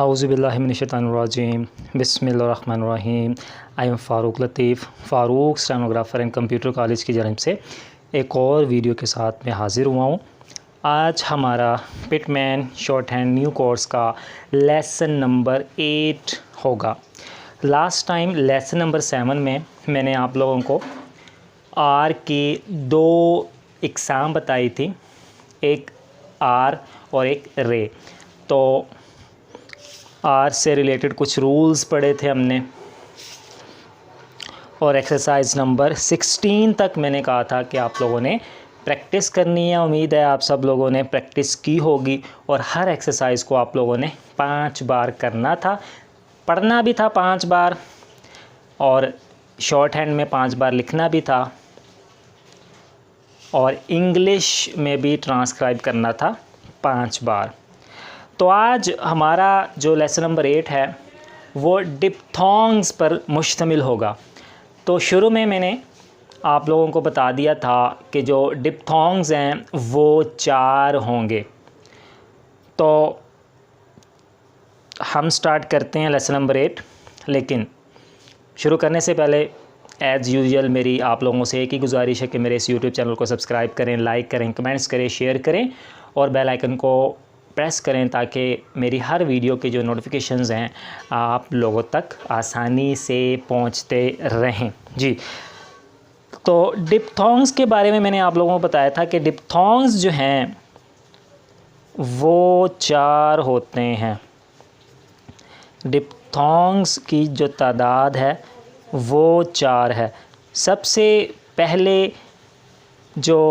आऊज़ुबिल्लाहि मिनश्शैतानिर्रजीम बिस्मिल्लाहिर्रहमानिर्रहीम। I am Farooq Latif, Farooq stenographer and computer college की जानिब से एक और वीडियो के साथ मैं हाज़िर हुआ हूँ। आज हमारा Pitman short hand new course का लेसन नंबर 8 होगा। लास्ट टाइम लेसन नंबर 7 में मैंने आप लोगों को आर की 2 इकसाम बताई थी, एक आर और एक रे। तो आर से रिलेटेड कुछ रूल्स पढ़े थे हमने और एक्सरसाइज नंबर 16 तक मैंने कहा था कि आप लोगों ने प्रैक्टिस करनी है। उम्मीद है आप सब लोगों ने प्रैक्टिस की होगी और हर एक्सरसाइज को आप लोगों ने 5 बार करना था, पढ़ना भी था 5 बार और शॉर्ट हैंड में 5 बार लिखना भी था और इंग्लिश में भी ट्रांसक्राइब करना था 5 बार। तो आज हमारा जो लेसन नंबर 8 है वो डिप्थोंग्स पर मुश्तमिल होगा। तो शुरू में मैंने आप लोगों को बता दिया था कि जो डिप्थोंग्स हैं वो 4 होंगे। तो हम स्टार्ट करते हैं लेसन नंबर 8। लेकिन शुरू करने से पहले एज़ यूजुअल मेरी आप लोगों से एक ही गुजारिश है कि मेरे इस यूट्यूब चैनल को सब्सक्राइब करें, लाइक करें, कमेंट्स करें, शेयर करें और बेल आइकन को प्रेस करें ताकि मेरी हर वीडियो के जो नोटिफिकेशंस हैं आप लोगों तक आसानी से पहुंचते रहें। जी, तो डिप्थोंग्स के बारे में मैंने आप लोगों को बताया था कि डिप्थोंग्स जो हैं वो 4 होते हैं। डिप्थोंग्स की जो तादाद है वो 4 है। सबसे पहले जो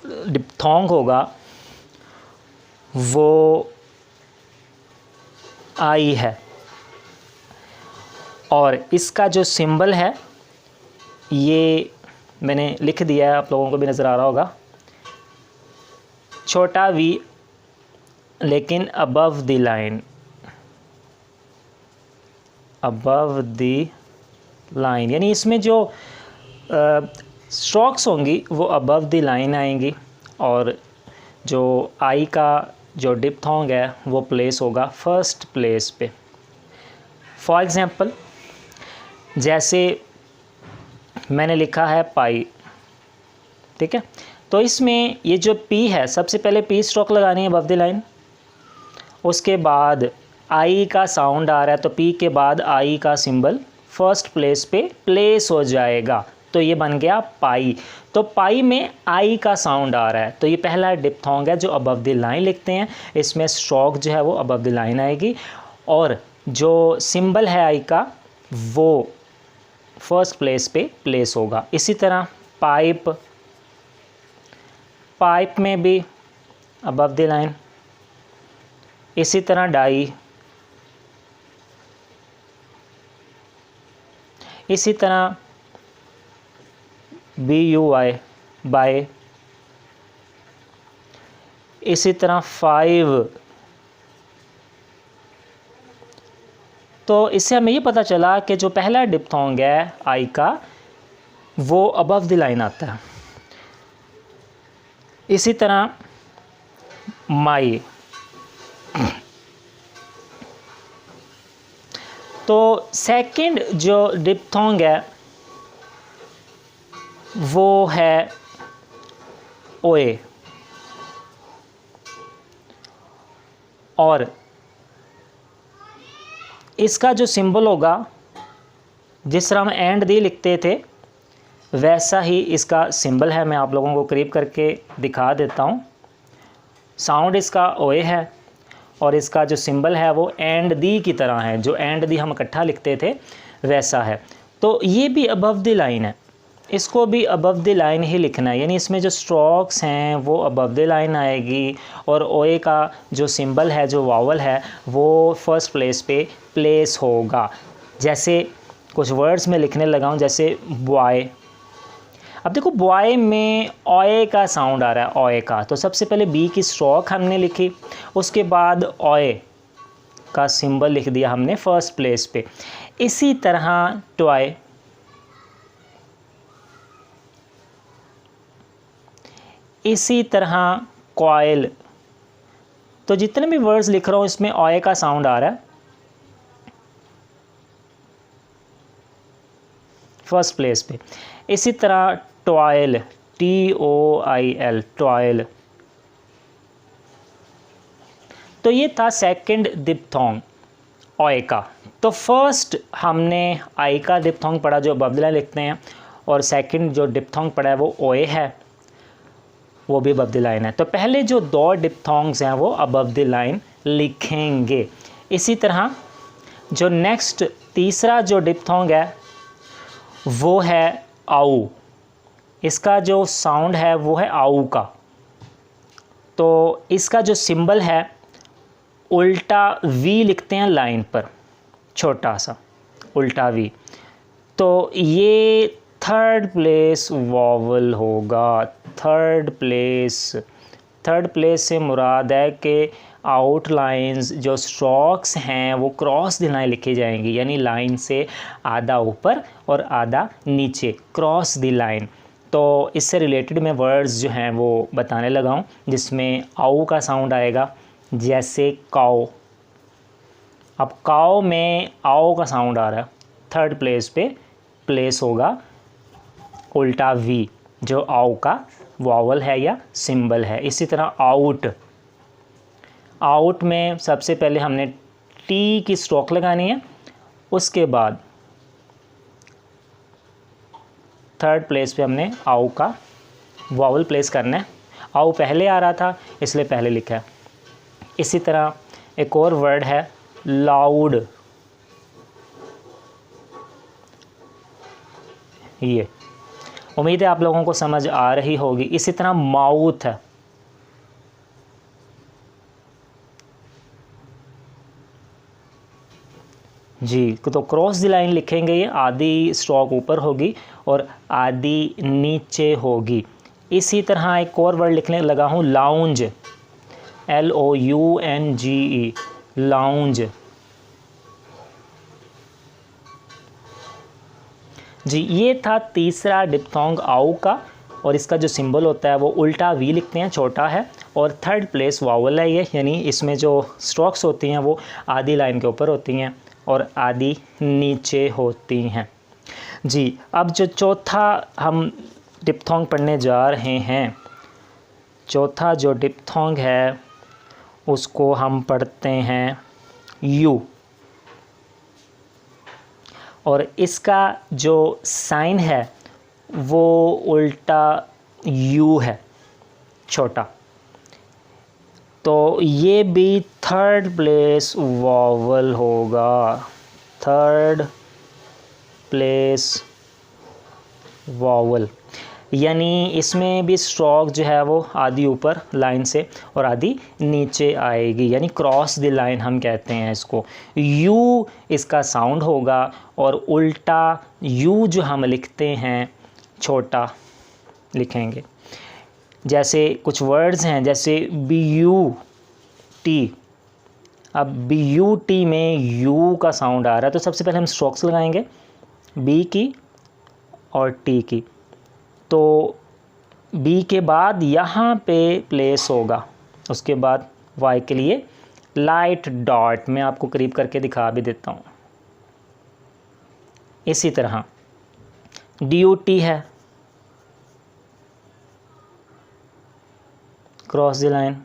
डिप्थोंग होगा वो आई है और इसका जो सिंबल है ये मैंने लिख दिया है, आप लोगों को भी नज़र आ रहा होगा, छोटा वी लेकिन above the line, above the line यानी इसमें जो स्ट्रोक्स होंगी वो अबव द लाइन आएंगी और जो आई का जो डिप्थोंग है वो प्लेस होगा फर्स्ट प्लेस पे। फॉर एग्ज़ाम्पल जैसे मैंने लिखा है पाई, ठीक है, तो इसमें ये जो पी है सबसे पहले पी स्ट्रोक लगानी है अबव द लाइन, उसके बाद आई का साउंड आ रहा है तो पी के बाद आई का सिंबल फर्स्ट प्लेस पे प्लेस हो जाएगा, तो ये बन गया पाई। तो पाई में आई का साउंड आ रहा है तो ये पहला डिप्थोंग है जो अबव द लाइन लिखते हैं। इसमें स्ट्रोक जो है वो अबव द लाइन आएगी और जो सिंबल है आई का वो फर्स्ट प्लेस पे प्लेस होगा। इसी तरह पाइप, पाइप में भी अबव द लाइन। इसी तरह डाई, इसी तरह BUY बाय, इसी तरह 5। तो इससे हमें ये पता चला कि जो पहला डिप्थोंग है आई का वो अबव द लाइन आता है। इसी तरह माई, तो सेकंड जो डिप्थोंग है वो है ओए और इसका जो सिंबल होगा जिस तरह हम एंड दी लिखते थे वैसा ही इसका सिंबल है। मैं आप लोगों को करीब करके दिखा देता हूँ। साउंड इसका ओए है और इसका जो सिंबल है वो एंड दी की तरह है, जो एंड दी हम इकट्ठा लिखते थे वैसा है। तो ये भी अबव द लाइन है, इसको भी अबव द लाइन ही लिखना है, यानी इसमें जो स्ट्रोक्स हैं वो अबव द लाइन आएगी और ओए का जो सिंबल है, जो वावल है, वो फर्स्ट प्लेस पे प्लेस होगा। जैसे कुछ वर्ड्स में लिखने लगा हूँ, जैसे बॉय। अब देखो बॉय में ओए का साउंड आ रहा है, ओए का, तो सबसे पहले बी की स्ट्रोक हमने लिखी, उसके बाद ओए का सिंबल लिख दिया हमने फर्स्ट प्लेस पे। इसी तरह टॉय, इसी तरह कॉयल, तो जितने भी वर्ड्स लिख रहा हूँ इसमें ओए का साउंड आ रहा है फर्स्ट प्लेस पे। इसी तरह टॉयल, TOIL, टॉयल। तो ये था सेकंड डिप्थोंग ओए का। तो फर्स्ट हमने आई का डिप्थोंग पढ़ा जो अबव द लाइन लिखते हैं, और सेकंड जो डिप्थोंग पढ़ा है वो ओए है, वो भी अबव द लाइन है। तो पहले जो दो डिप्थोंग्स हैं वो अबव द लाइन लिखेंगे। इसी तरह जो नेक्स्ट तीसरा जो डिप्थोंग है वो है आऊ। इसका जो साउंड है वो है आऊ का। तो इसका जो सिंबल है उल्टा वी लिखते हैं लाइन पर, छोटा सा उल्टा वी। तो ये थर्ड प्लेस वॉवल होगा। थर्ड प्लेस से मुराद है कि आउटलाइंस जो स्ट्रोक्स हैं वो क्रॉस द लाइन लिखी जाएंगी, यानी लाइन से आधा ऊपर और आधा नीचे, क्रॉस द लाइन। तो इससे रिलेटेड मैं वर्ड्स जो हैं वो बताने लगा हूँ, जिसमें आऊ का साउंड आएगा, जैसे काओ। अब काओ में आओ का साउंड आ रहा है, थर्ड प्लेस पे प्लेस होगा उल्टा वी, जो आओ का वॉवल है या सिंबल है। इसी तरह आउट में सबसे पहले हमने टी की स्ट्रोक लगानी है, उसके बाद थर्ड प्लेस पे हमने आउ का वॉवल प्लेस करना है। आउ पहले आ रहा था इसलिए पहले लिखा है। इसी तरह एक और वर्ड है लाउड, ये उम्मीद है आप लोगों को समझ आ रही होगी। इसी तरह माउथ है, जी। तो क्रॉस द लाइन लिखेंगे, ये आधी स्ट्रोक ऊपर होगी और आधी नीचे होगी। इसी तरह एक और वर्ड लिखने लगा हूँ लाउंज, LOUNGE, लाउंज। जी, ये था तीसरा डिप्थोंग आउ का, और इसका जो सिंबल होता है वो उल्टा वी लिखते हैं, छोटा है, और थर्ड प्लेस वावल है ये, यानी इसमें जो स्ट्रोक्स होती हैं वो आधी लाइन के ऊपर होती हैं और आधी नीचे होती हैं। जी, अब जो चौथा हम डिप्थोंग पढ़ने जा रहे हैं, चौथा जो डिप्थोंग है उसको हम पढ़ते हैं यू, और इसका जो साइन है वो उल्टा यू है, छोटा। तो ये भी थर्ड प्लेस वॉवल होगा, थर्ड प्लेस वॉवल, यानी इसमें भी स्ट्रोक जो है वो आधी ऊपर लाइन से और आधी नीचे आएगी, यानी क्रॉस द लाइन हम कहते हैं इसको। यू इसका साउंड होगा और उल्टा यू जो हम लिखते हैं छोटा लिखेंगे। जैसे कुछ वर्ड्स हैं, जैसे BUT। अब BUT में यू का साउंड आ रहा है, तो सबसे पहले हम स्ट्रोक्स लगाएंगे, बी की और टी की। तो बी के बाद यहाँ पे प्लेस होगा, उसके बाद वाई के लिए लाइट डॉट, मैं आपको करीब करके दिखा भी देता हूँ। इसी तरह DUT है, क्रॉस द लाइन।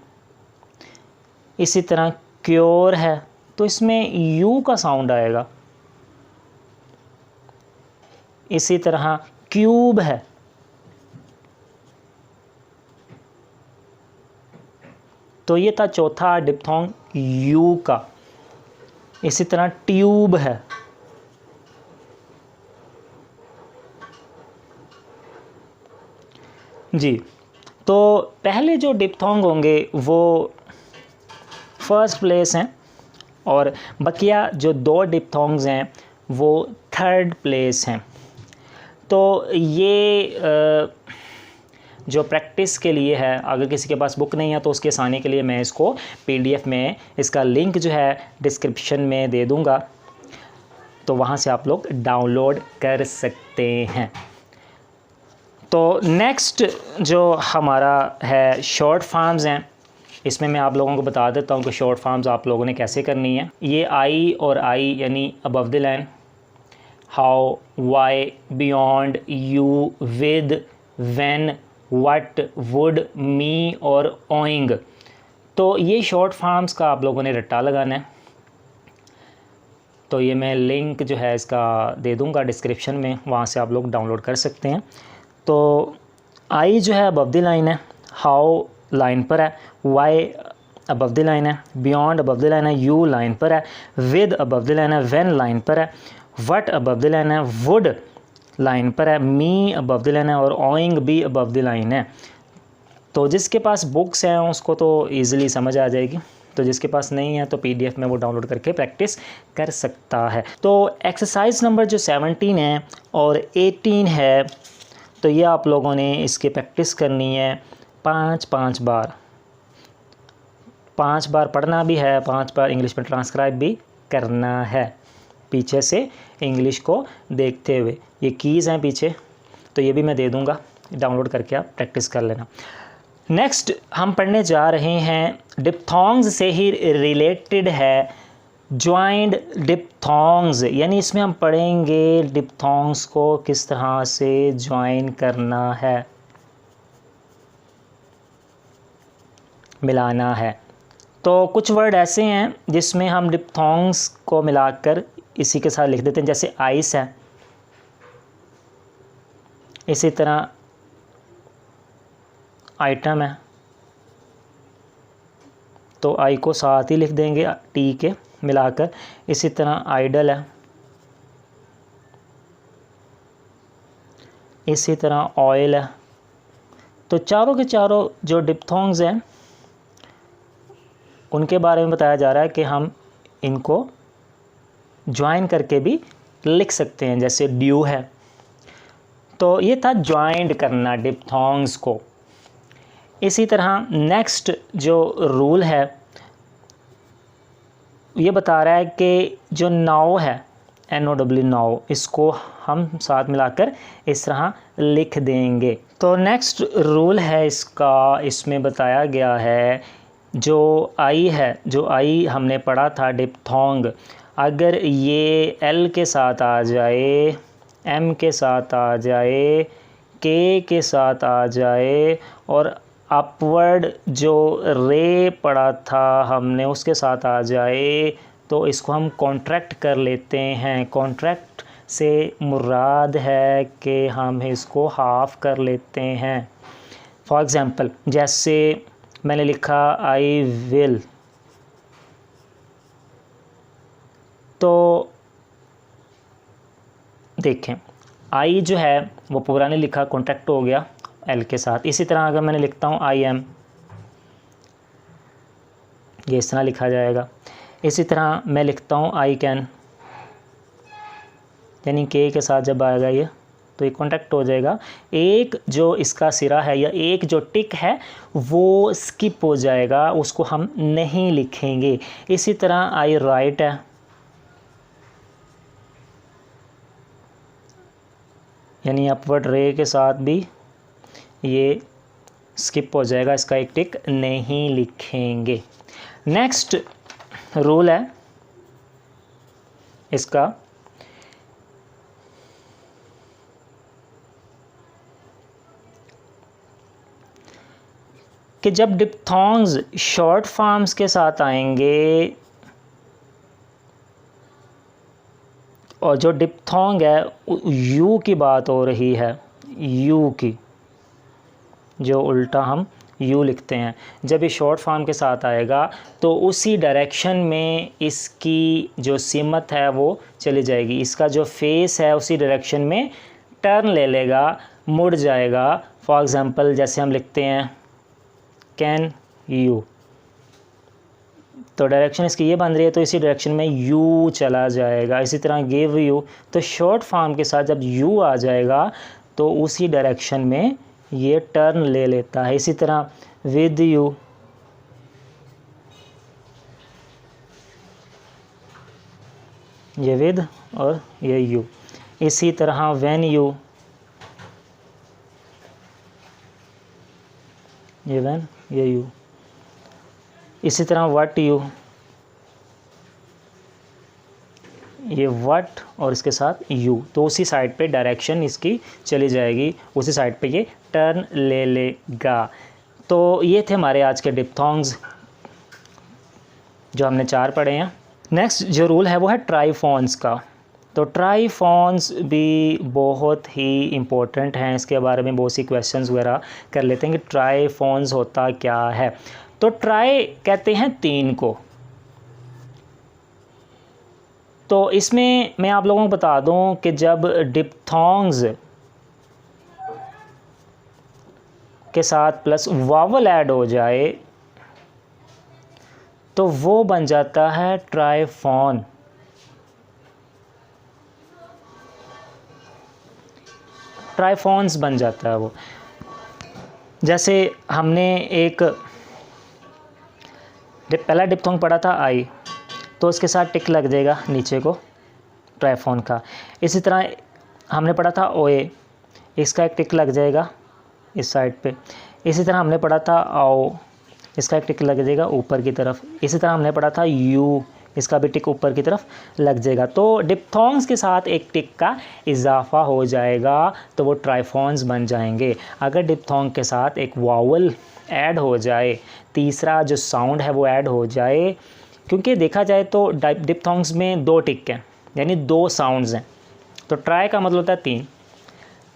इसी तरह क्योर है, तो इसमें यू का साउंड आएगा। इसी तरह क्यूब है, तो ये था चौथा डिप्थोंग यू का। इसी तरह ट्यूब है, जी। तो पहले जो डिप्थोंग होंगे वो फर्स्ट प्लेस हैं, और बकिया जो दो डिप्थोंग्स हैं वो थर्ड प्लेस हैं। तो ये जो प्रैक्टिस के लिए है, अगर किसी के पास बुक नहीं है तो उसके आसानी के लिए मैं इसको PDF में, इसका लिंक जो है डिस्क्रिप्शन में दे दूँगा, तो वहाँ से आप लोग डाउनलोड कर सकते हैं। तो नेक्स्ट जो हमारा है शॉर्ट फॉर्म्स हैं, इसमें मैं आप लोगों को बता देता हूँ कि शॉर्ट फॉर्म्स आप लोगों ने कैसे करनी है। ये आई और आई यानी above the line, how, why, beyond, you, with, when, what, would, me और ओइंग। तो ये शॉर्ट फॉर्म्स का आप लोगों ने रट्टा लगाना है। तो ये मैं लिंक जो है इसका दे दूंगा डिस्क्रिप्शन में, वहाँ से आप लोग डाउनलोड कर सकते हैं। तो आई जो है अबव द लाइन है, हाउ लाइन पर है, वाई अबव द लाइन है, बियॉन्ड अबव द लाइन है, यू लाइन पर है, विद अबव द लाइन है, व्हेन लाइन पर है, व्हाट अबव द लाइन है, वुड लाइन पर है, मी अबव द लाइन है और ओइंग भी अबव द लाइन है। तो जिसके पास बुक्स हैं उसको तो ईज़िली समझ आ जाएगी, तो जिसके पास नहीं है तो पीडीएफ में वो डाउनलोड करके प्रैक्टिस कर सकता है। तो एक्सरसाइज नंबर जो 17 है और 18 है, तो ये आप लोगों ने इसकी प्रैक्टिस करनी है 5-5 बार। 5 बार पढ़ना भी है, 5 बार इंग्लिश में ट्रांसक्राइब भी करना है, पीछे से इंग्लिश को देखते हुए। ये कीज़ हैं पीछे, तो ये भी मैं दे दूँगा, डाउनलोड करके आप प्रैक्टिस कर लेना। नेक्स्ट हम पढ़ने जा रहे हैं, डिप्थोंग्स से ही रिलेटेड है ज्वाइंट डिप्थोंग्स, यानी इसमें हम पढ़ेंगे डिप्थोंग्स को किस तरह से ज्वाइन करना है, मिलाना है। तो कुछ वर्ड ऐसे हैं जिसमें हम डिप्थोंग्स को मिलाकर इसी के साथ लिख देते हैं, जैसे आइस है, इसी तरह आइटम है, तो आई को साथ ही लिख देंगे टी के मिलाकर। इसी तरह आइडल है, इसी तरह ऑयल है। तो चारों के चारों जो डिप्थोंग्स हैं उनके बारे में बताया जा रहा है कि हम इनको ज्वाइन करके भी लिख सकते हैं, जैसे ड्यू है। तो ये था ज्वाइंट करना डिप्थोंग्स को। इसी तरह नेक्स्ट जो रूल है ये बता रहा है कि जो नाउ है, NOW नाउ, इसको हम साथ मिलाकर इस तरह लिख देंगे। तो नेक्स्ट रूल है इसका, इसमें बताया गया है जो आई है, जो आई हमने पढ़ा था डिप्थोंग, अगर ये L के साथ आ जाए, M के साथ आ जाए, K के साथ आ जाए और अपवर्ड जो रे पढ़ा था हमने उसके साथ आ जाए, तो इसको हम कॉन्ट्रैक्ट कर लेते हैं। कॉन्ट्रैक्ट से मुराद है कि हम इसको हाफ कर लेते हैं। फॉर एग्ज़ाम्पल, जैसे मैंने लिखा आई विल, तो देखें आई जो है वो पूरा नहीं लिखा, कॉन्ट्रैक्ट हो गया एल के साथ। इसी तरह अगर मैंने लिखता हूँ आई एम, ये इस तरह लिखा जाएगा। इसी तरह मैं लिखता हूँ आई कैन, यानी के साथ जब आएगा ये तो ये कॉन्ट्रैक्ट हो जाएगा। एक जो इसका सिरा है या एक जो टिक है वो स्किप हो जाएगा, उसको हम नहीं लिखेंगे। इसी तरह आई राइट है, यानी अपवर्ड रे के साथ भी ये स्किप हो जाएगा, इसका एक टिक नहीं लिखेंगे। नेक्स्ट रूल है इसका कि जब डिप्थोंग्स शॉर्ट फॉर्म्स के साथ आएंगे और जो डिप्थोंग है यू की बात हो रही है, यू की, जो उल्टा हम यू लिखते हैं, जब ये शॉर्ट फॉर्म के साथ आएगा तो उसी डायरेक्शन में इसकी जो सिमत है वो चली जाएगी, इसका जो फेस है उसी डायरेक्शन में टर्न ले लेगा, मुड़ जाएगा। फॉर एग्ज़ाम्पल जैसे हम लिखते हैं कैन यू, तो डायरेक्शन इसकी ये बन रही है तो इसी डायरेक्शन में यू चला जाएगा। इसी तरह गिव यू, तो शॉर्ट फॉर्म के साथ जब यू आ जाएगा तो उसी डायरेक्शन में ये टर्न ले लेता है। इसी तरह विद यू, ये विद और ये यू। इसी तरह व्हेन यू, ये व्हेन ये यू। इसी तरह व्हाट यू, ये वट और इसके साथ यू, तो उसी साइड पे डायरेक्शन इसकी चली जाएगी, उसी साइड पे ये टर्न ले लेगा। तो ये थे हमारे आज के डिप्थोंग्स जो हमने 4 पढ़े हैं। नेक्स्ट जो रूल है वो है ट्राइफॉन्स का। तो ट्राइफॉन्स भी बहुत ही इम्पोर्टेंट हैं, इसके बारे में बहुत सी क्वेश्चंस वगैरह कर लेते हैं कि ट्राइफॉन्स होता क्या है। तो ट्राई कहते हैं 3 को। तो इसमें मैं आप लोगों को बता दूं कि जब डिप्थोंग्स के साथ प्लस वावल ऐड हो जाए तो वो बन जाता है ट्राइफॉन। ट्राइफॉन्स बन जाता है वो। जैसे हमने एक पहला डिप्थोंग पढ़ा था आई, तो उसके साथ टिक लग जाएगा नीचे को ट्राइफॉन का। इसी तरह हमने पढ़ा था ओए, इसका एक टिक लग जाएगा इस साइड पे। इसी तरह हमने पढ़ा था आओ, इसका एक टिक लग जाएगा ऊपर की तरफ। इसी तरह हमने पढ़ा था यू, इसका भी टिक ऊपर की तरफ लग जाएगा। तो डिप्थोंग्स के साथ एक टिक का इजाफा हो जाएगा तो वो ट्राइफॉन्स बन जाएंगे। अगर डिप्थोंग के साथ एक वावल ऐड हो जाए, तीसरा जो साउंड है वो ऐड हो जाए, क्योंकि देखा जाए तो डिप्थोंग्स में 2 टिक हैं, यानी 2 साउंड्स हैं। तो ट्राई का मतलब होता है 3।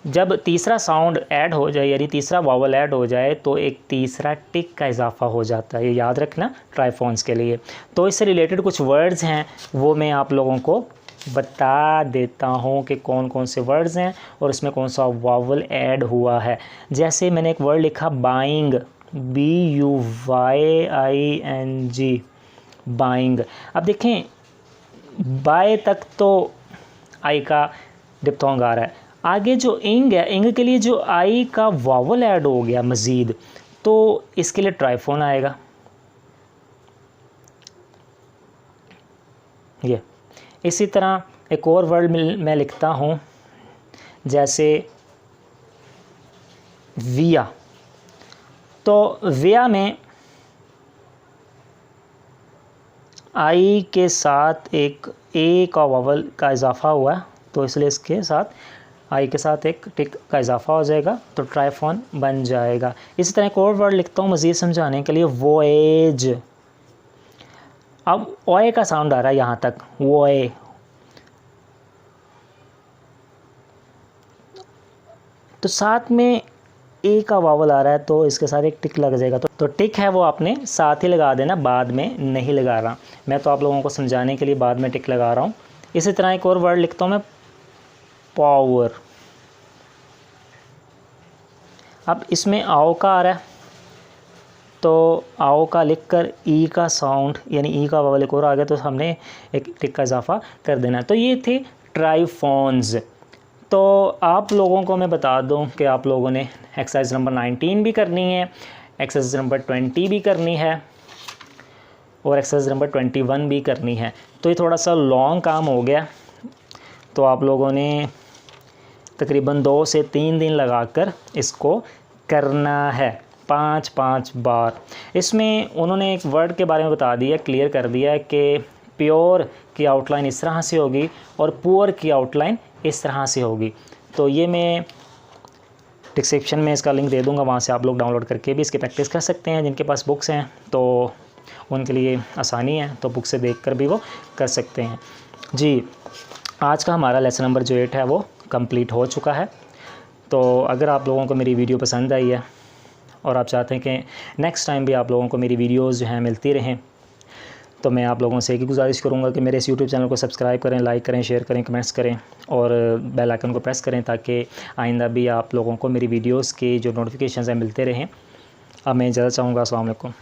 जब तीसरा साउंड ऐड हो जाए, यानी तीसरा वावल ऐड हो जाए, तो एक तीसरा टिक का इजाफा हो जाता है। ये याद रखना ट्राइफॉन्स के लिए। तो इससे रिलेटेड कुछ वर्ड्स हैं, वो मैं आप लोगों को बता देता हूँ कि कौन कौन से वर्ड्स हैं और इसमें कौन सा वावल ऐड हुआ है। जैसे मैंने एक वर्ड लिखा बाइंग, BUYING, बाइंग। अब देखें बाय तक तो आई का डिप्थोंग आ रहा है, आगे जो इंग है, इंग के लिए जो आई का वावल ऐड हो गया मज़ीद, तो इसके लिए ट्राइफोन आएगा। ये इसी तरह एक और वर्ड मैं लिखता हूँ, जैसे विया। तो विया में आई के साथ एक ए का वावल का इजाफा हुआ है, तो इसलिए इसके साथ आई के साथ एक टिक का इजाफा हो जाएगा, तो ट्राइफॉन बन जाएगा। इसी तरह एक और वर्ड लिखता हूँ मज़ीद समझाने के लिए, वोएज। अब ओए का साउंड आ रहा है यहाँ तक, वोए। तो साथ में ए का वावल आ रहा है, तो इसके साथ एक टिक लग जाएगा। तो टिक है वो आपने साथ ही लगा देना, बाद में नहीं लगा रहा मैं, तो आप लोगों को समझाने के लिए बाद में टिक लगा रहा हूँ। इसी तरह एक और वर्ड लिखता हूँ मैं, पावर। अब इसमें आओ का आ रहा है, तो आओ का लिखकर ई का साउंड यानी ई का वावल एक और आ गया, तो हमने एक टिक का इजाफा कर देना। तो ये थे ट्राइफॉन्स। तो आप लोगों को मैं बता दूं कि आप लोगों ने एक्सरसाइज नंबर 19 भी करनी है, एक्सरसाइज नंबर 20 भी करनी है और एक्सरसाइज नंबर 21 भी करनी है। तो ये थोड़ा सा लॉन्ग काम हो गया, तो आप लोगों ने तकरीबन 2 से 3 दिन लगाकर इसको करना है, 5-5 बार। इसमें उन्होंने एक वर्ड के बारे में बता दिया, क्लियर कर दिया है कि प्योर की आउटलाइन इस तरह से होगी और पुअर की आउटलाइन इस तरह से होगी। तो ये मैं डिस्क्रिप्शन में इसका लिंक दे दूंगा, वहाँ से आप लोग डाउनलोड करके भी इसकी प्रैक्टिस कर सकते हैं। जिनके पास बुक्स हैं तो उनके लिए आसानी है, तो बुक से देखकर भी वो कर सकते हैं। जी, आज का हमारा लेसन नंबर जो 8 है वो कंप्लीट हो चुका है। तो अगर आप लोगों को मेरी वीडियो पसंद आई है और आप चाहते हैं कि नेक्स्ट टाइम भी आप लोगों को मेरी वीडियोज़ जो हैं मिलती रहें, तो मैं आप लोगों से एक ही गुजारिश करूंगा कि मेरे इस यूट्यूब चैनल को सब्सक्राइब करें, लाइक करें, शेयर करें, कमेंट्स करें और बेल आइकन को प्रेस करें, ताकि आइंदा भी आप लोगों को मेरी वीडियोस के जो नोटिफिकेशंस हैं मिलते रहें। अब मैं इजाज़त चाहूँगा। अस्सलाम वालेकुम।